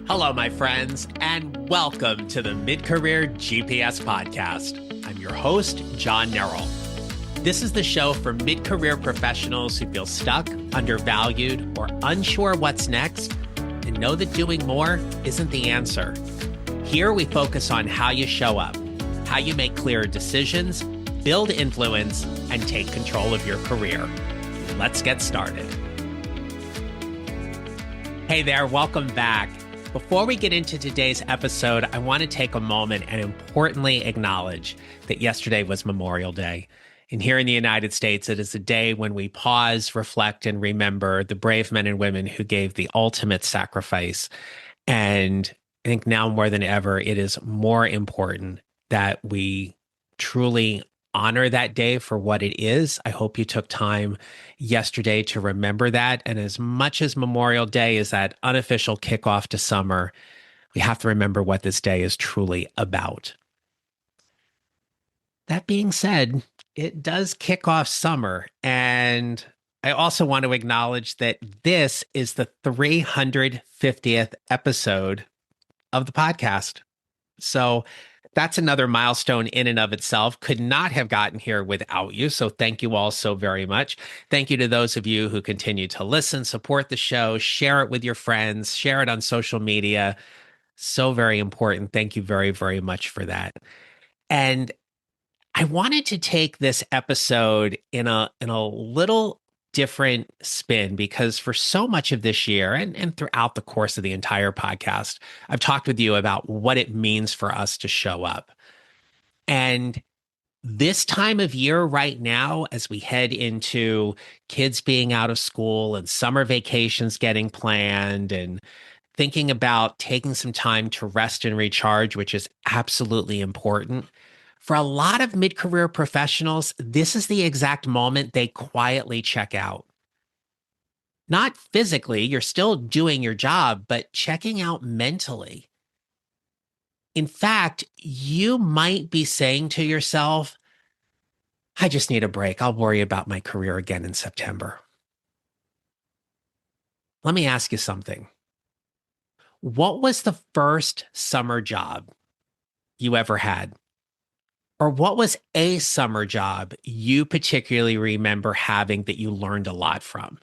Hello, my friends, and welcome to the Mid-Career GPS podcast. I'm your host, John Neral. This is the show for mid-career professionals who feel stuck, undervalued, or unsure what's next, and know that doing more isn't the answer. Here we focus on how you show up, how you make clearer decisions, build influence, and take control of your career. Let's get started. Hey there, welcome back. Before we get into today's episode, I want to take a moment and importantly acknowledge that yesterday was Memorial Day. And here in the United States, it is a day when we pause, reflect, and remember the brave men and women who gave the ultimate sacrifice. And I think now more than ever, it is more important that we truly honor that day for what it is. I hope you took time yesterday to remember that. And as much as Memorial Day is that unofficial kickoff to summer, we have to remember what this day is truly about. That being said, it does kick off summer. And I also want to acknowledge that this is the 350th episode of the podcast. So that's another milestone in and of itself. Could not have gotten here without you. So thank you all so very much. Thank you to those of you who continue to listen, support the show, share it with your friends, share it on social media. So very important. Thank you very, very much for that. And I wanted to take this episode in a little different spin because for so much of this year and throughout the course of the entire podcast, I've talked with you about what it means for us to show up. And this time of year right now, as we head into kids being out of school and summer vacations getting planned and thinking about taking some time to rest and recharge, which is absolutely important. For a lot of mid-career professionals, this is the exact moment they quietly check out. Not physically, you're still doing your job, but checking out mentally. In fact, you might be saying to yourself, I just need a break. I'll worry about my career again in September. Let me ask you something. What was the first summer job you ever had? Or what was a summer job you particularly remember having that you learned a lot from?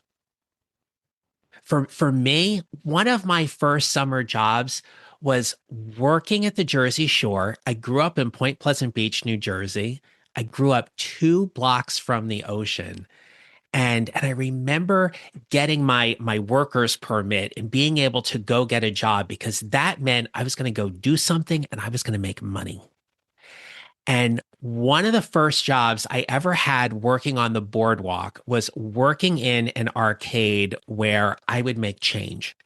For me, one of my first summer jobs was working at the Jersey Shore. I grew up in Point Pleasant Beach, New Jersey. I grew up 2 blocks from the ocean. And I remember getting my worker's permit and being able to go get a job because that meant I was going to go do something and I was going to make money. And one of the first jobs I ever had working on the boardwalk was working in an arcade where I would make change.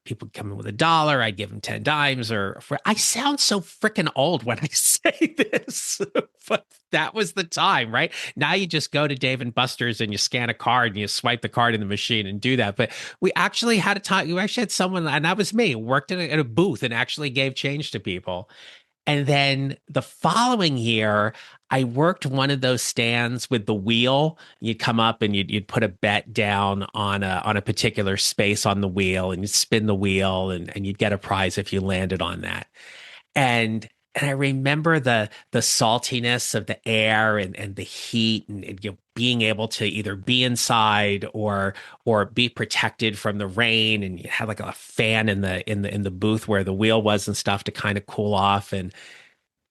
People come in with $1, I'd give them 10 dimes I sound so freaking old when I say this, but that was the time, right? Now you just go to Dave and Buster's and you scan a card and you swipe the card in the machine and do that. But we actually had a time, you actually had someone, and that was me, worked in a booth and actually gave change to people. And then the following year, I worked one of those stands with the wheel. You'd come up and you'd put a bet down on a particular space on the wheel, and you'd spin the wheel, and you'd get a prize if you landed on that. And I remember the saltiness of the air and the heat and you know, being able to either be inside or be protected from the rain. And you had like a fan in the booth where the wheel was and stuff to kind of cool off. And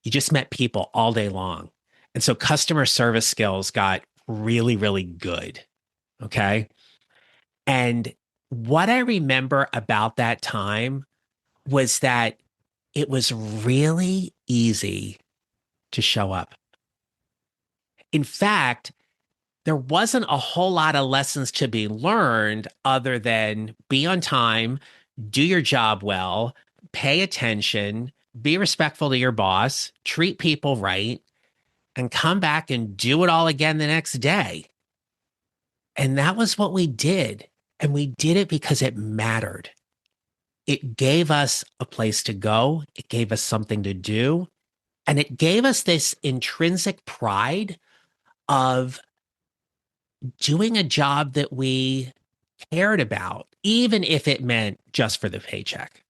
you just met people all day long. And so customer service skills got really, really good. Okay. And what I remember about that time was that it was really easy to show up. In fact, there wasn't a whole lot of lessons to be learned other than be on time, do your job well, pay attention, be respectful to your boss, treat people right, and come back and do it all again the next day. And that was what we did. And we did it because it mattered. It gave us a place to go. It gave us something to do. And it gave us this intrinsic pride of doing a job that we cared about, even if it meant just for the paycheck.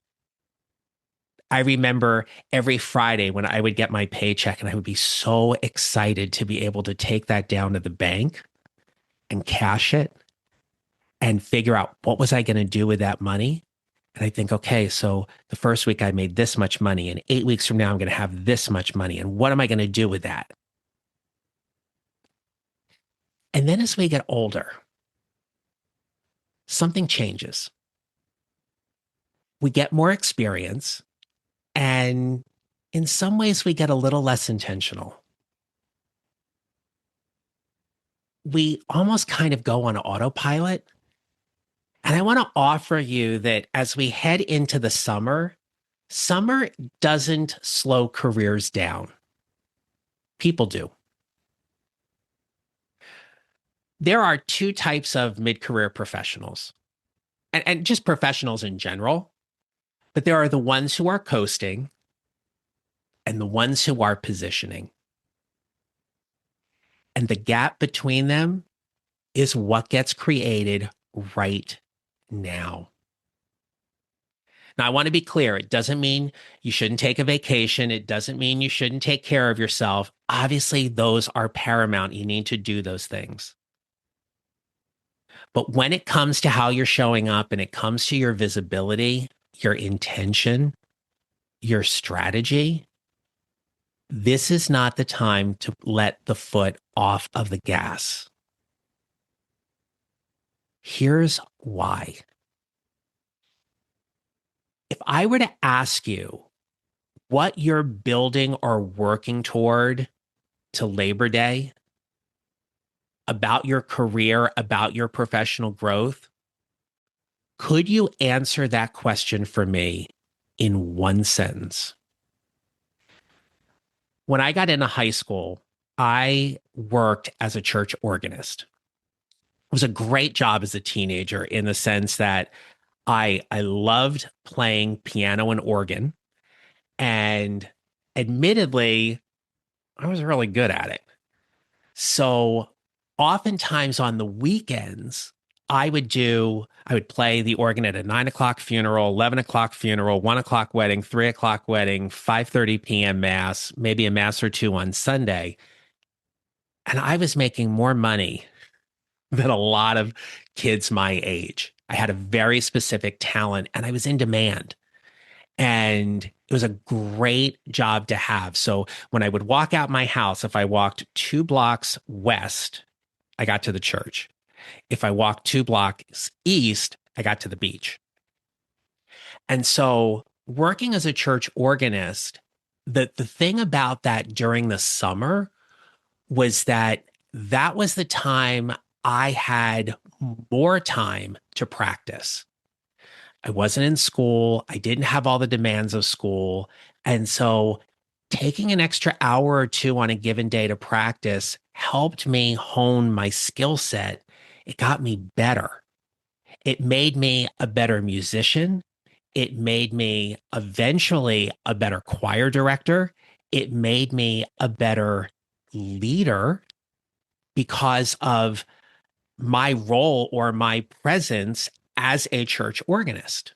I remember every Friday when I would get my paycheck and I would be so excited to be able to take that down to the bank and cash it and figure out what was I going to do with that money. And I think, okay, so the first week I made this much money, and 8 weeks from now, I'm going to have this much money. And what am I going to do with that? And then as we get older, something changes. We get more experience, and in some ways, we get a little less intentional. We almost kind of go on autopilot. And I want to offer you that as we head into the summer, summer doesn't slow careers down. People do. There are two types of mid-career professionals, and just professionals in general, but there are the ones who are coasting and the ones who are positioning. And the gap between them is what gets created right now. Now, I want to be clear. It doesn't mean you shouldn't take a vacation. It doesn't mean you shouldn't take care of yourself. Obviously, those are paramount. You need to do those things. But when it comes to how you're showing up and it comes to your visibility, your intention, your strategy, this is not the time to let the foot off of the gas. Here's why. If I were to ask you what you're building or working toward to Labor Day, about your career, about your professional growth, could you answer that question for me in one sentence? When I got into high school, I worked as a church organist. It was a great job as a teenager in the sense that I loved playing piano and organ. And admittedly, I was really good at it. So oftentimes on the weekends, I would play the organ at a 9 o'clock funeral, 11 o'clock funeral, 1 o'clock wedding, 3 o'clock wedding, 5:30 p.m. mass, maybe a mass or two on Sunday. And I was making more money than a lot of kids my age. I had a very specific talent and I was in demand. And it was a great job to have. So when I would walk out my house, if I walked 2 blocks west, I got to the church. If I walked 2 blocks east, I got to the beach. And so working as a church organist, the thing about that during the summer was that that was the time I had more time to practice. I wasn't in school. I didn't have all the demands of school. And so taking an extra hour or two on a given day to practice helped me hone my skill set. It got me better. It made me a better musician. It made me eventually a better choir director. It made me a better leader because of my role or my presence as a church organist.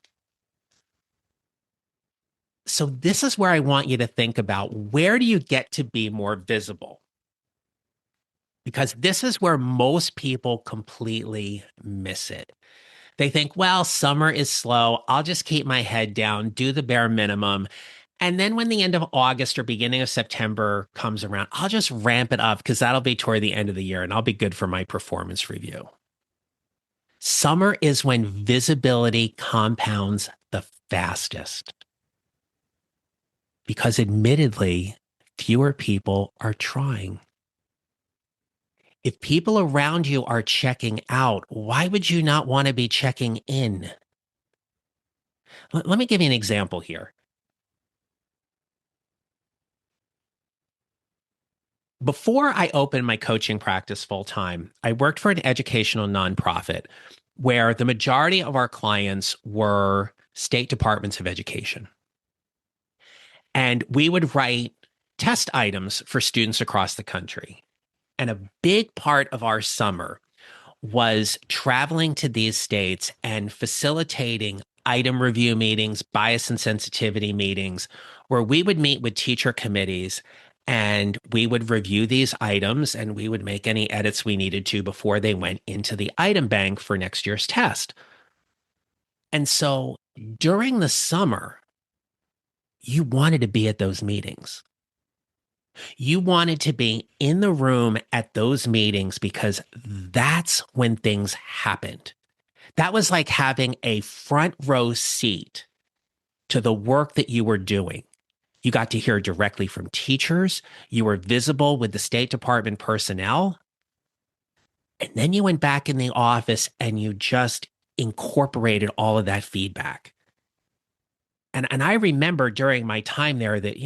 So this is where I want you to think about, where do you get to be more visible? Because this is where most people completely miss it. They think, well, summer is slow. I'll just keep my head down, do the bare minimum. And then when the end of August or beginning of September comes around, I'll just ramp it up because that'll be toward the end of the year and I'll be good for my performance review. Summer is when visibility compounds the fastest because admittedly, fewer people are trying. If people around you are checking out, why would you not want to be checking in? Let me give you an example here. Before I opened my coaching practice full time, I worked for an educational nonprofit where the majority of our clients were state departments of education. And we would write test items for students across the country. And a big part of our summer was traveling to these states and facilitating item review meetings, bias and sensitivity meetings, where we would meet with teacher committees and we would review these items and we would make any edits we needed to before they went into the item bank for next year's test. And so during the summer, you wanted to be at those meetings. You wanted to be in the room at those meetings because that's when things happened. That was like having a front row seat to the work that you were doing. You got to hear directly from teachers. You were visible with the State Department personnel. And then you went back in the office and you just incorporated all of that feedback. And I remember during my time there that,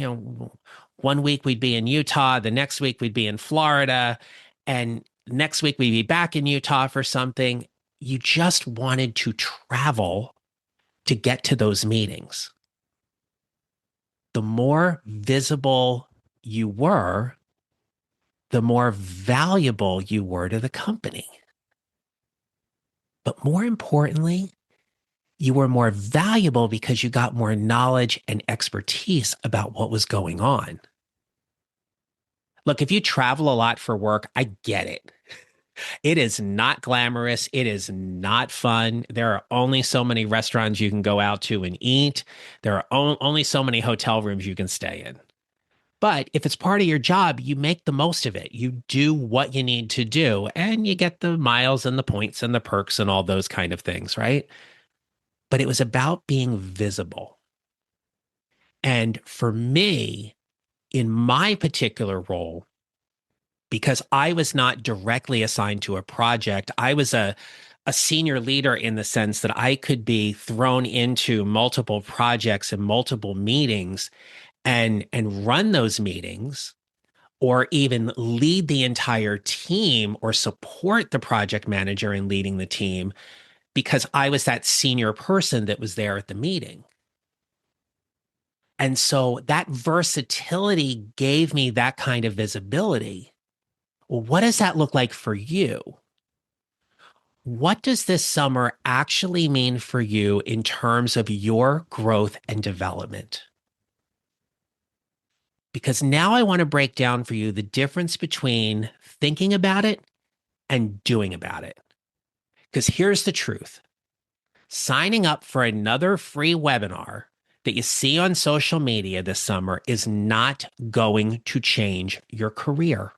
one week we'd be in Utah, the next week we'd be in Florida, and next week we'd be back in Utah for something. You just wanted to travel to get to those meetings. The more visible you were, the more valuable you were to the company. But more importantly, you were more valuable because you got more knowledge and expertise about what was going on. Look, if you travel a lot for work, I get it. It is not glamorous. It is not fun. There are only so many restaurants you can go out to and eat. There are only so many hotel rooms you can stay in. But if it's part of your job, you make the most of it. You do what you need to do, and you get the miles and the points and the perks and all those kind of things, right? But it was about being visible. And for me, in my particular role, because I was not directly assigned to a project, I was a senior leader in the sense that I could be thrown into multiple projects and multiple meetings and run those meetings or even lead the entire team or support the project manager in leading the team because I was that senior person that was there at the meeting. And so that versatility gave me that kind of visibility. Well, what does that look like for you? What does this summer actually mean for you in terms of your growth and development? Because now I want to break down for you the difference between thinking about it and doing about it. Because here's the truth. Signing up for another free webinar that you see on social media this summer is not going to change your career.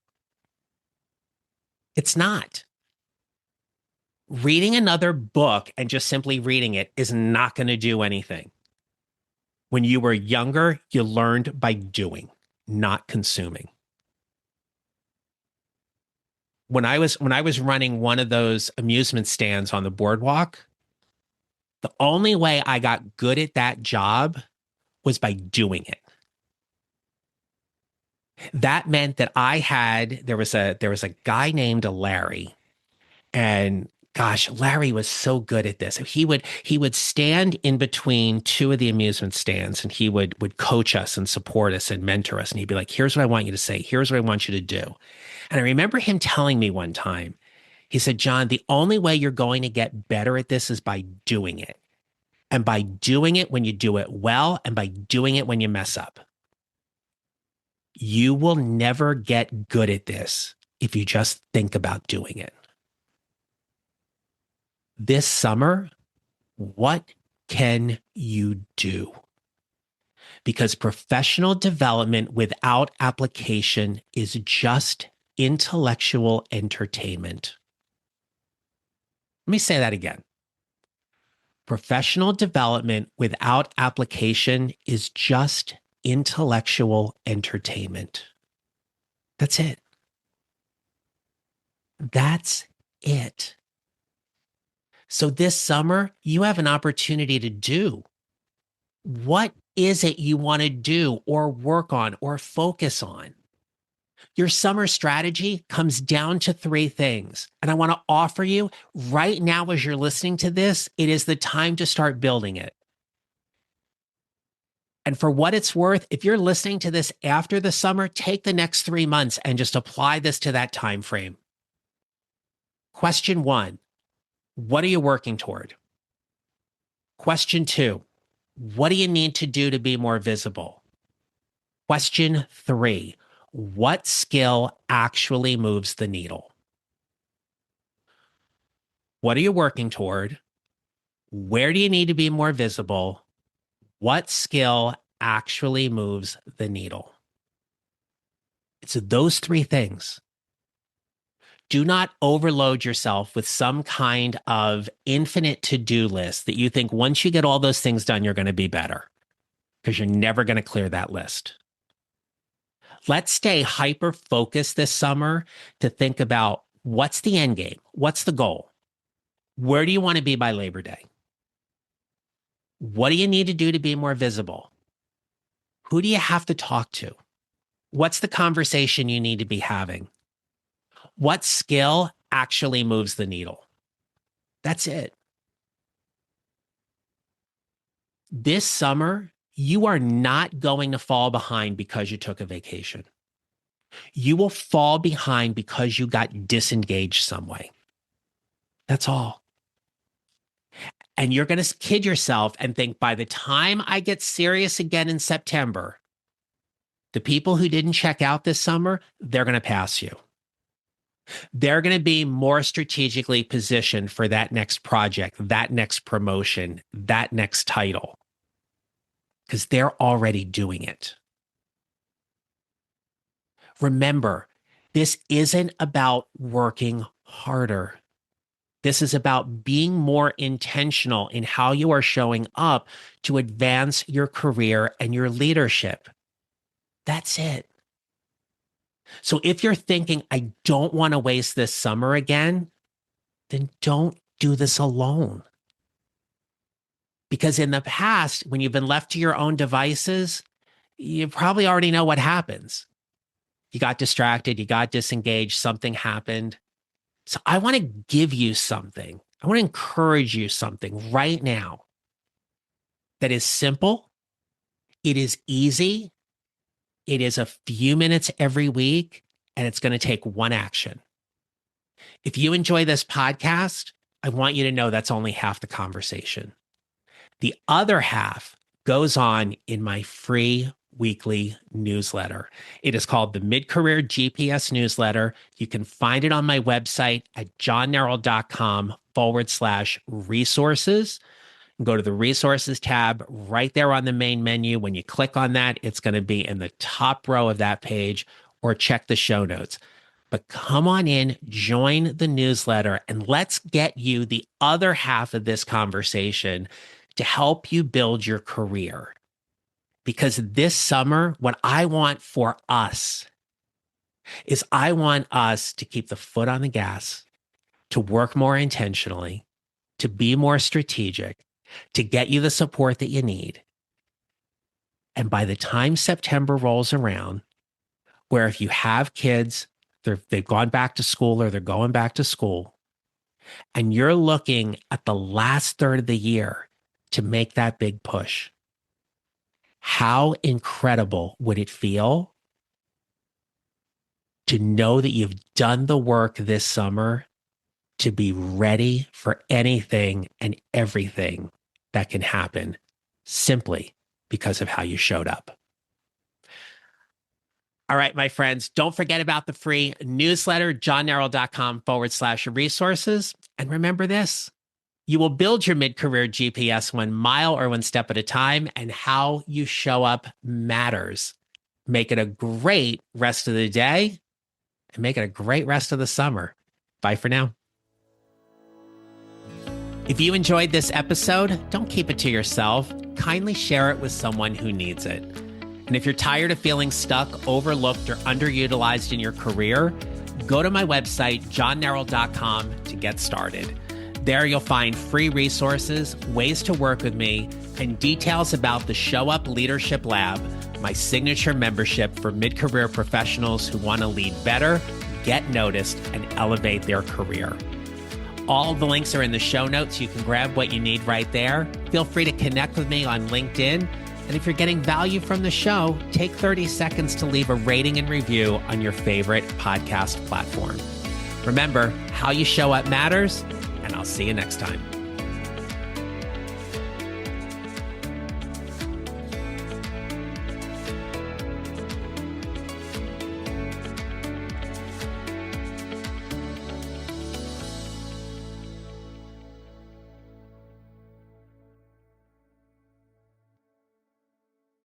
It's not. Reading another book and just simply reading it is not going to do anything. When you were younger, you learned by doing, not consuming. When I was running one of those amusement stands on the boardwalk, the only way I got good at that job was by doing it. That meant that there was a guy named Larry, and gosh, Larry was so good at this. He would stand in between two of the amusement stands and he would coach us and support us and mentor us. And he'd be like, here's what I want you to say. Here's what I want you to do. And I remember him telling me one time, he said, John, the only way you're going to get better at this is by doing it. And by doing it when you do it well, and by doing it when you mess up. You will never get good at this if you just think about doing it. This summer, what can you do? Because professional development without application is just intellectual entertainment. Let me say that again. Professional development without application is just intellectual entertainment. That's it. That's it. So this summer, you have an opportunity to do. What is it you want to do or work on or focus on? Your summer strategy comes down to three things. And I want to offer you right now, as you're listening to this, it is the time to start building it. And for what it's worth, if you're listening to this after the summer, take the next 3 months and just apply this to that time frame. Question 1, what are you working toward? Question 2, what do you need to do to be more visible? Question 3, what skill actually moves the needle? What are you working toward? Where do you need to be more visible? What skill actually moves the needle? It's those 3 things. Do not overload yourself with some kind of infinite to-do list that you think once you get all those things done, you're going to be better, because you're never going to clear that list. Let's stay hyper-focused this summer to think about what's the end game? What's the goal? Where do you want to be by Labor Day? What do you need to do to be more visible? Who do you have to talk to? What's the conversation you need to be having? What skill actually moves the needle? That's it. This summer, you are not going to fall behind because you took a vacation. You will fall behind because you got disengaged some way. That's all. And you're going to kid yourself and think, by the time I get serious again in September, the people who didn't check out this summer, they're going to pass you. They're going to be more strategically positioned for that next project, that next promotion, that next title, because they're already doing it. Remember, this isn't about working harder. This is about being more intentional in how you are showing up to advance your career and your leadership. That's it. So if you're thinking, I don't want to waste this summer again, then don't do this alone. Because in the past, when you've been left to your own devices, you probably already know what happens. You got distracted, you got disengaged, something happened. So I want to give you something. I want to encourage you something right now that is simple. It is easy. It is a few minutes every week, and it's going to take one action. If you enjoy this podcast, I want you to know that's only half the conversation. The other half goes on in my free weekly newsletter. It is called the Mid-Career GPS Newsletter. You can find it on my website at johnneral.com/resources. Go to the resources tab right there on the main menu. When you click on that, it's going to be in the top row of that page, or check the show notes. But come on in, join the newsletter, and let's get you the other half of this conversation to help you build your career. Because this summer, what I want for us is I want us to keep the foot on the gas, to work more intentionally, to be more strategic, to get you the support that you need. And by the time September rolls around, where if you have kids, they've gone back to school or they're going back to school, and you're looking at the last third of the year to make that big push, how incredible would it feel to know that you've done the work this summer to be ready for anything and everything that can happen simply because of how you showed up? All right, my friends, don't forget about the free newsletter, johnneral.com/resources. And remember this, you will build your mid-career GPS 1 mile or 1 step at a time, and how you show up matters. Make it a great rest of the day and make it a great rest of the summer. Bye for now. If you enjoyed this episode, don't keep it to yourself. Kindly share it with someone who needs it. And if you're tired of feeling stuck, overlooked, or underutilized in your career, go to my website, johnneral.com, to get started. There you'll find free resources, ways to work with me, and details about the Show Up Leadership Lab, my signature membership for mid-career professionals who want to lead better, get noticed, and elevate their career. All the links are in the show notes. You can grab what you need right there. Feel free to connect with me on LinkedIn. And if you're getting value from the show, take 30 seconds to leave a rating and review on your favorite podcast platform. Remember, how you show up matters, and I'll see you next time.